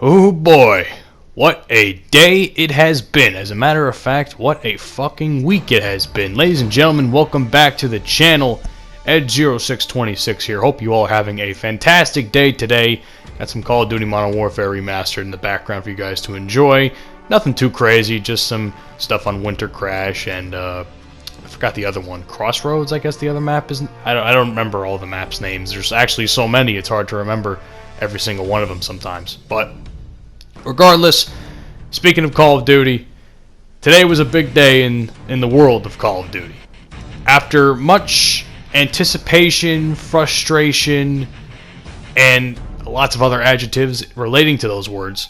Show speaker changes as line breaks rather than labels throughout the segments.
Oh boy, what a day it has been. As a matter of fact, what a fucking week it has been. Ladies and gentlemen, welcome back to the channel. Ed0626 here. Hope you all are having a fantastic day today. Got some Call of Duty Modern Warfare Remastered in the background for you guys to enjoy. Nothing too crazy, just some stuff on Winter Crash and I forgot the other one. Crossroads, I guess the other map is. I don't remember all the maps' names. There's actually so many, it's hard to remember every single one of them sometimes. But regardless, speaking of Call of Duty, today was a big day in the world of Call of Duty. After much anticipation, frustration, and lots of other adjectives relating to those words,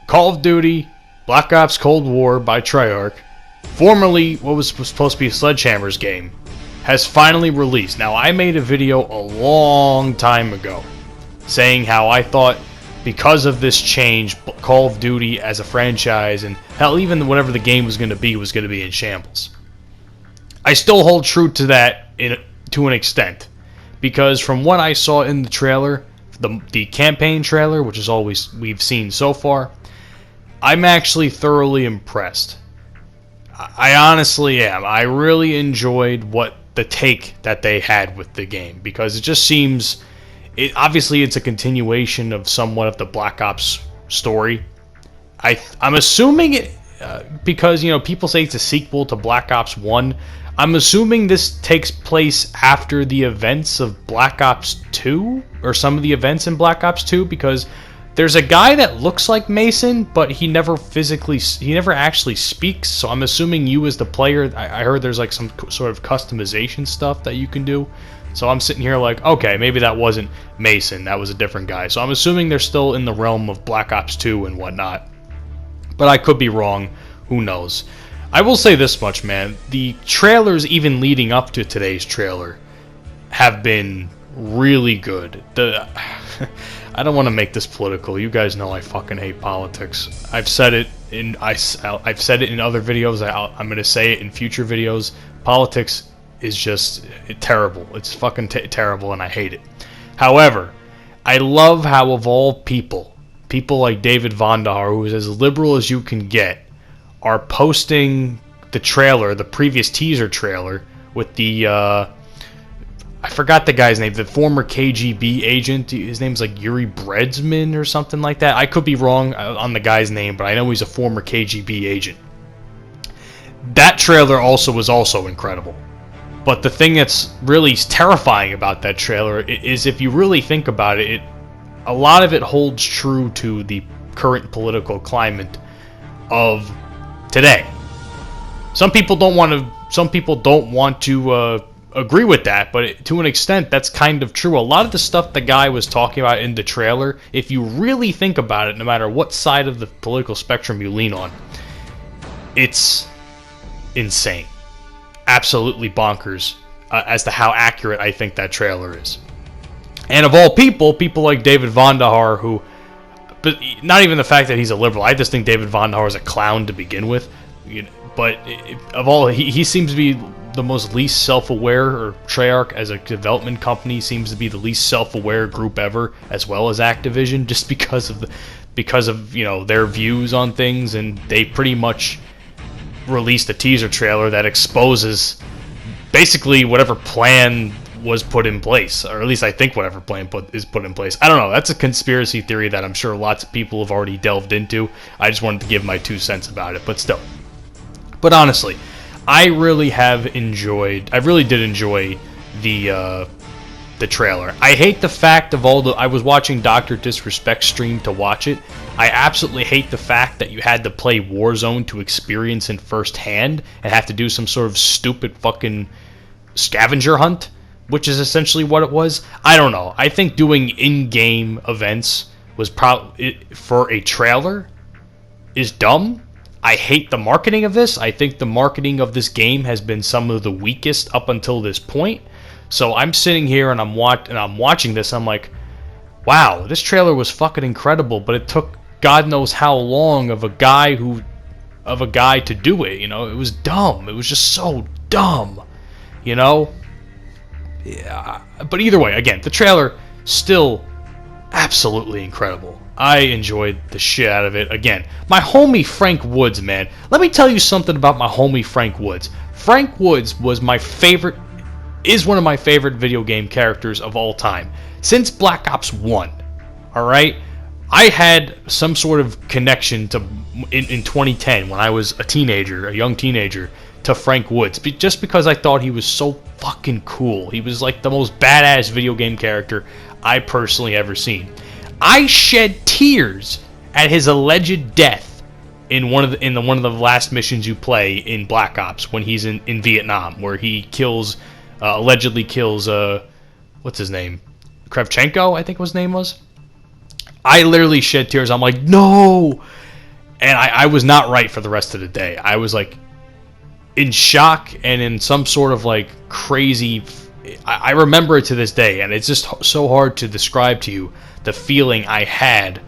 Call of Duty Black Ops Cold War by Treyarch, formerly what was supposed to be Sledgehammer's game, has finally released. Now, I made a video a long time ago saying how I thought because of this change, Call of Duty as a franchise, and hell, even whatever the game was going to be in shambles. I still hold true to that to an extent, because from what I saw in the trailer, the campaign trailer, which is all we've seen so far, I'm actually thoroughly impressed. I honestly am. I really enjoyed the take that they had with the game, because it just seems, obviously it's a continuation of somewhat of the Black Ops story. I'm assuming it, because people say it's a sequel to Black Ops 1. I'm assuming this takes place after the events of Black Ops 2, or some of the events in Black Ops 2, because there's a guy that looks like Mason, but he never actually speaks, so I'm assuming you as the player, I heard there's like some sort of customization stuff that you can do. So I'm sitting here like, okay, maybe that wasn't Mason, that was a different guy. So I'm assuming they're still in the realm of Black Ops 2 and whatnot. But I could be wrong, who knows. I will say this much, man. The trailers even leading up to today's trailer have been really good. I don't want to make this political. You guys know I fucking hate politics. I've said it in other videos. I'm going to say it in future videos. Politics is just terrible. It's fucking terrible, and I hate it. However, I love how of all people like David Vonderhaar, who is as liberal as you can get, are posting the trailer, the previous teaser trailer, with the, I forgot the guy's name, the former KGB agent. His name's like Yuri Bredsman or something like that. I could be wrong on the guy's name, but I know he's a former KGB agent. That trailer was also incredible. But the thing that's really terrifying about that trailer is, if you really think about it, a lot of it holds true to the current political climate of today. Some people don't want to agree with that, but to an extent that's kind of true. A lot of the stuff the guy was talking about in the trailer, if you really think about it, no matter what side of the political spectrum you lean on, it's insane. Absolutely bonkers as to how accurate I think that trailer is. And of all people like David Vonderhaar, who, but not even the fact that he's a liberal, I just think David Vonderhaar is a clown to begin with. But of all, he seems to be the most least self-aware, or Treyarch as a development company seems to be the least self-aware group ever, as well as Activision, just because of their views on things. And they pretty much released a teaser trailer that exposes basically whatever plan was put in place, or at least I think whatever plan is put in place. I don't know. That's a conspiracy theory that I'm sure lots of people have already delved into. I just wanted to give my 2 cents about it, but still. But honestly, I really did enjoy the trailer. I hate the fact of I was watching Dr. Disrespect's stream to watch it. I absolutely hate the fact that you had to play Warzone to experience it firsthand and have to do some sort of stupid fucking scavenger hunt, which is essentially what it was. I don't know. I think doing in-game events was for a trailer is dumb. I hate the marketing of this. I think the marketing of this game has been some of the weakest up until this point. So I'm sitting here and I'm watching this. I'm like, wow, this trailer was fucking incredible, but it took God knows how long of a guy to do it. It was dumb. It was just so dumb. Yeah. But either way, again, the trailer still absolutely incredible. I enjoyed the shit out of it. Again, my homie Frank Woods, man. Let me tell you something about my homie Frank Woods. Frank Woods was my favorite, is one of my favorite video game characters of all time. Since Black Ops 1, alright? I had some sort of connection to, in 2010, when I was a teenager, a young teenager, to Frank Woods, just because I thought he was so fucking cool. He was like the most badass video game character I personally ever seen. I shed tears at his alleged death in one of the last missions you play in Black Ops, when he's in Vietnam, where he kills allegedly kills what's his name, Kravchenko, I think his name was. I literally shed tears. I'm like, no, and I was not right for the rest of the day. I was like in shock and in some sort of like crazy. I remember it to this day, and it's just so hard to describe to you the feeling I had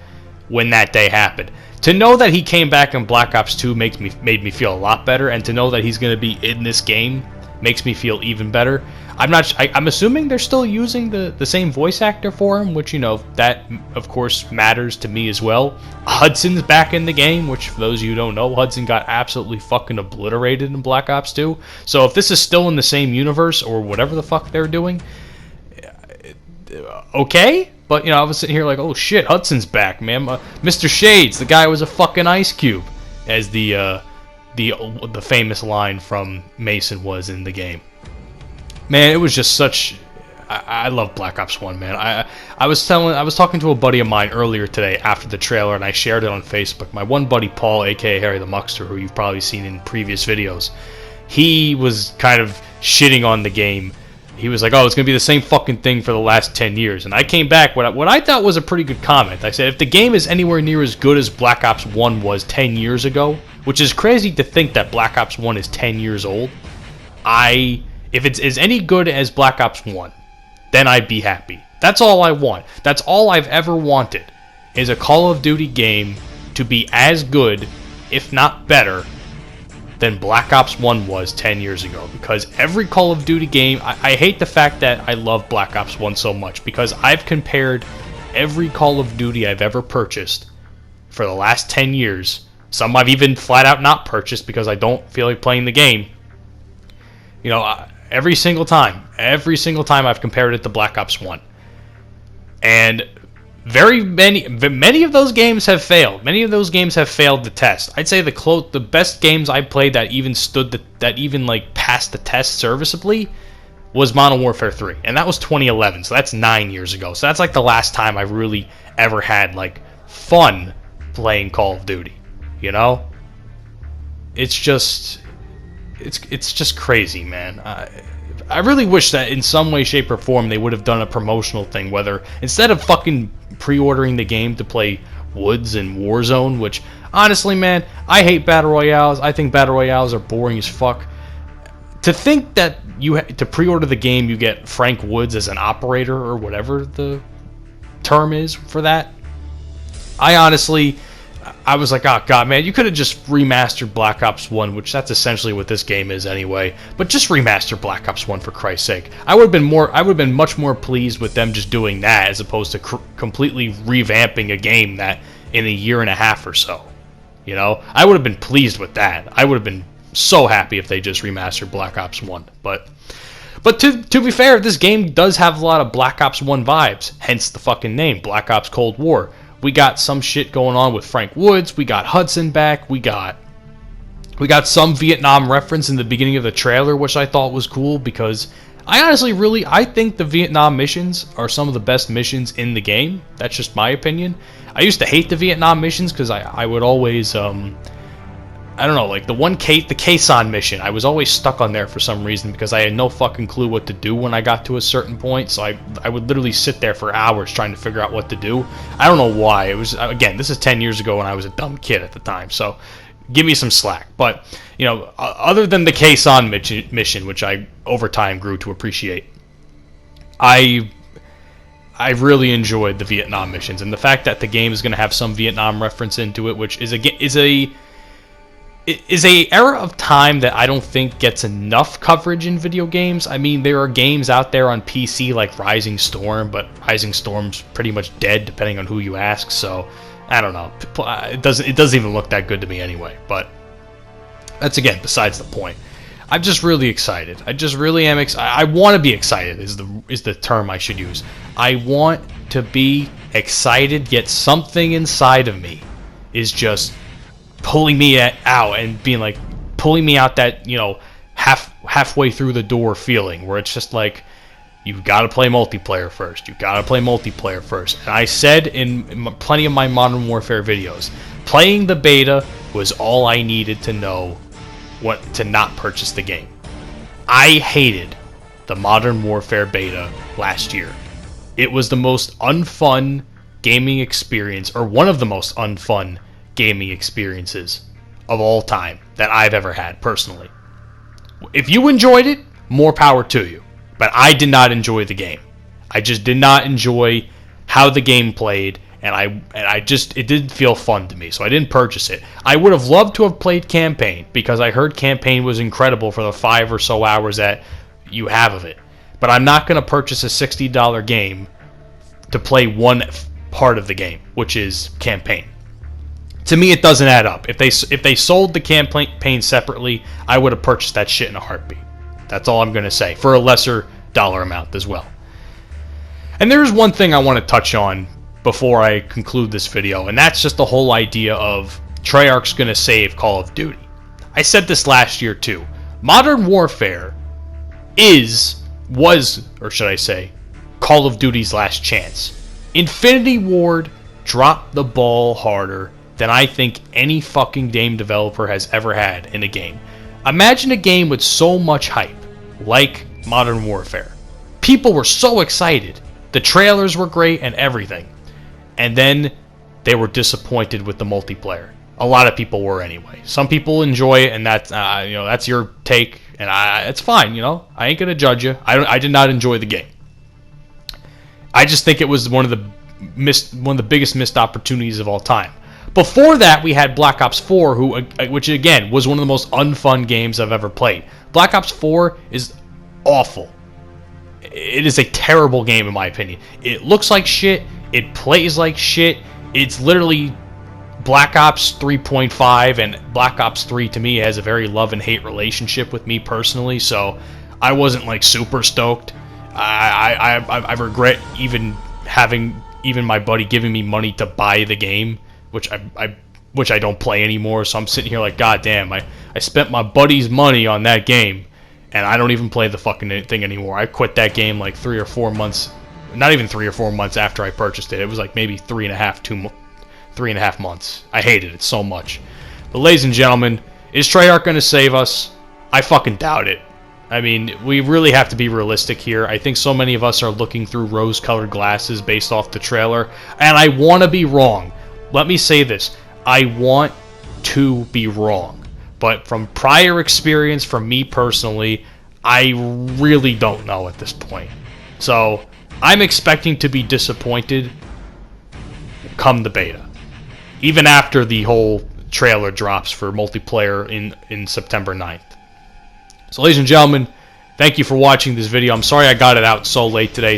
when that day happened. To know that he came back in Black Ops 2 made me feel a lot better, and to know that he's going to be in this game makes me feel even better. I'm assuming they're still using the same voice actor for him, which, you know, that of course matters to me as well. Hudson's back in the game, which for those of you who don't know, Hudson got absolutely fucking obliterated in Black Ops 2. So if this is still in the same universe or whatever the fuck they're doing, okay. But, you know, I was sitting here like, oh shit, Hudson's back, man. Mr. Shades, the guy was a fucking ice cube, as the famous line from Mason was in the game. Man, it was just such. I love Black Ops 1, man. I was talking to a buddy of mine earlier today after the trailer, and I shared it on Facebook. My one buddy Paul, aka Harry the Muckster, who you've probably seen in previous videos, he was kind of shitting on the game. He was like, oh, it's going to be the same fucking thing for the last 10 years. And I came back, what I thought was a pretty good comment. I said, if the game is anywhere near as good as Black Ops 1 was 10 years ago, which is crazy to think that Black Ops 1 is 10 years old, if it's as any good as Black Ops 1, then I'd be happy. That's all I want. That's all I've ever wanted, is a Call of Duty game to be as good, if not better, than Black Ops 1 was 10 years ago. Because every Call of Duty game, I hate the fact that I love Black Ops 1 so much, because I've compared every Call of Duty I've ever purchased for the last 10 years. Some I've even flat out not purchased because I don't feel like playing the game. You know, every single time I've compared it to Black Ops 1. And many of those games have failed. Many of those games have failed the test. I'd say the best games I played that even like passed the test serviceably was Modern Warfare 3, and that was 2011. So that's 9 years ago. So that's like the last time I really ever had like fun playing Call of Duty. You know, it's just crazy, man. I really wish that in some way, shape, or form they would have done a promotional thing, whether instead of fucking pre-ordering the game to play Woods and Warzone, which honestly, man, I hate battle royales. I think battle royales are boring as fuck. To think that to pre-order the game you get Frank Woods as an operator or whatever the term is for that, I was like, oh god, man, you could have just remastered Black Ops 1, which that's essentially what this game is anyway. But just remaster Black Ops 1 for Christ's sake. I would have been much more pleased with them just doing that as opposed to completely revamping a game that in a year and a half or so. You know, I would have been pleased with that. I would have been so happy if they just remastered Black Ops 1. But to be fair, this game does have a lot of Black Ops 1 vibes, hence the fucking name, Black Ops Cold War. We got some shit going on with Frank Woods. We got Hudson back. We got some Vietnam reference in the beginning of the trailer, which I thought was cool because I think the Vietnam missions are some of the best missions in the game. That's just my opinion. I used to hate the Vietnam missions because I would always I don't know, like the Quezon mission, I was always stuck on there for some reason because I had no fucking clue what to do when I got to a certain point, so I would literally sit there for hours trying to figure out what to do. I don't know why. It was, again, this is 10 years ago when I was a dumb kid at the time, so give me some slack. But, you know, other than the Quezon mission, which I over time grew to appreciate, I really enjoyed the Vietnam missions, and the fact that the game is going to have some Vietnam reference into it, which is is a era of time that I don't think gets enough coverage in video games. I mean, there are games out there on PC like Rising Storm, but Rising Storm's pretty much dead depending on who you ask, so I don't know. It doesn't even look that good to me anyway, but that's, again, besides the point. I'm just really excited. I just really am excited. I want to be excited is the term I should use. I want to be excited, yet something inside of me is just pulling me out and being like, pulling me out that, you know, halfway through the door feeling where it's just like, you've got to play multiplayer first. You've got to play multiplayer first. And I said in plenty of my Modern Warfare videos, playing the beta was all I needed to know to not purchase the game. I hated the Modern Warfare beta last year. It was the most unfun gaming experience, or one of the most unfun gaming experiences of all time that I've ever had, personally. If you enjoyed it, more power to you. But I did not enjoy the game. I just did not enjoy how the game played, and it didn't feel fun to me, so I didn't purchase it. I would have loved to have played campaign, because I heard campaign was incredible for the 5 or so hours that you have of it. But I'm not going to purchase a $60 game to play one part of the game, which is campaign. To me, it doesn't add up. If they sold the campaign separately, I would have purchased that shit in a heartbeat. That's all I'm going to say, for a lesser dollar amount as well. And there's one thing I want to touch on before I conclude this video, and that's just the whole idea of Treyarch's going to save Call of Duty. I said this last year too. Modern Warfare was, or should I say, Call of Duty's last chance. Infinity Ward dropped the ball harder than I think any fucking game developer has ever had in a game. Imagine a game with so much hype, like Modern Warfare. People were so excited. The trailers were great and everything. And then they were disappointed with the multiplayer. A lot of people were anyway. Some people enjoy it, and that's your take, and it's fine. You know, I ain't gonna judge you. I did not enjoy the game. I just think it was one of the biggest missed opportunities of all time. Before that, we had Black Ops 4, which again was one of the most unfun games I've ever played. Black Ops 4 is awful. It is a terrible game in my opinion. It looks like shit. It plays like shit. It's literally Black Ops 3.5, and Black Ops 3 to me has a very love and hate relationship with me personally, so I wasn't like super stoked. I regret even having my buddy giving me money to buy the game, which I don't play anymore, so I'm sitting here like, god damn, I spent my buddy's money on that game, and I don't even play the fucking thing anymore. I quit that game like 3 or 4 months, not even 3 or 4 months after I purchased it. It was like maybe 3.5 months. I hated it so much. But ladies and gentlemen, is Treyarch going to save us? I fucking doubt it. I mean, we really have to be realistic here. I think so many of us are looking through rose-colored glasses based off the trailer, and I want to be wrong. Let me say this. I want to be wrong. But from prior experience, from me personally, I really don't know at this point. So, I'm expecting to be disappointed come the beta. Even after the whole trailer drops for multiplayer in September 9th. So, ladies and gentlemen, thank you for watching this video. I'm sorry I got it out so late today.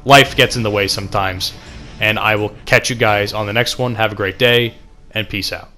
Life gets in the way sometimes. And I will catch you guys on the next one. Have a great day, and peace out.